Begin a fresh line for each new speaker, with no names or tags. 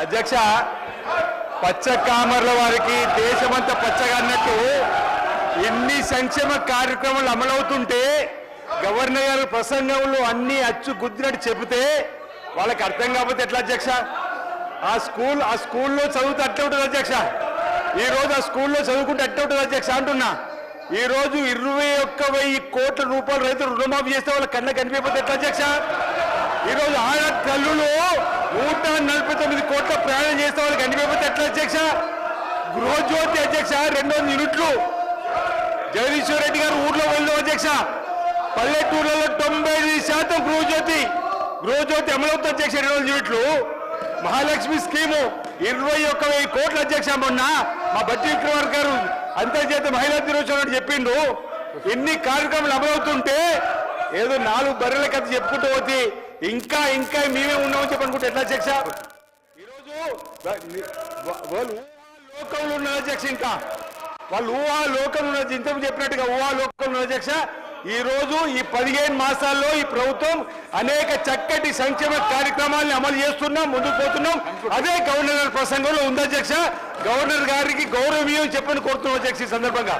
అధ్యక్ష, పచ్చ కామర్ల వారికి దేశమంతా పచ్చగా అన్నట్టు ఎన్ని సంక్షేమ కార్యక్రమాలు అమలవుతుంటే గవర్నర్ గారి ప్రసంగంలో అన్ని అచ్చు గుద్దినట్టు చెబితే వాళ్ళకి అర్థం కాకపోతే ఎట్లా అధ్యక్ష? ఆ స్కూల్లో చదువుతూ అట్లా ఉంటుంది అధ్యక్ష. ఈరోజు ఆ స్కూల్లో చదువుకుంటే అట్లా ఉంటుంది అధ్యక్ష అంటున్నా. ఈరోజు 21,000 కోట్ల రూపాయలు రైతులు రుణమాఫీ చేస్తే వాళ్ళ కళ్ళ కనిపించకపోతే ఎట్లా అధ్యక్ష? ఈరోజు ఆడ తల్లులు 149 కోట్ల ప్రయాణం చేస్తే వాళ్ళకి కనిపించకపోతే ఎట్లా అధ్యక్ష? గృహజ్యోతి అధ్యక్ష 200 యూనిట్లు జగదీశ్వర్ రెడ్డి గారు ఊర్లో వెళ్ళాం అధ్యక్ష. పల్లెటూర్లలో 95% గృహజ్యోతి అమలవుతుంది అధ్యక్ష. 200 యూనిట్లు మహాలక్ష్మి స్కీము 21,000 కోట్ల అధ్యక్ష. మొన్న మా బట్టి విక్రమార్క గారు అంతర్జాతీయ మహిళా దినోత్సవం చెప్పిండు. ఎన్ని కార్యక్రమాలు అమలవుతుంటే ఏదో 4 బర్రెల కథ చెప్పుకుంటూ పోతే ఇంకా మేమే ఉన్నామని చెప్పనుకుంటే ఎట్లా అధ్యక్ష? ఈరోజు వాళ్ళు లోకంలో ఉన్నారు అధ్యక్ష. ఇంకా వాళ్ళు ఊహా లోకంలో ఉన్నది ఇంతకు చెప్పినట్టుగా ఊహా లోకంలో ఉన్న అధ్యక్ష. ఈ రోజు ఈ 15 మాసాల్లో ఈ ప్రభుత్వం అనేక చక్కటి సంక్షేమ కార్యక్రమాలను అమలు చేస్తున్నాం, ముందుకు పోతున్నాం. అదే గవర్నర్ ప్రసంగంలో ఉంది అధ్యక్ష. గవర్నర్ గారికి గౌరవం చెప్పని కోరుతున్నాం అధ్యక్ష ఈ సందర్భంగా.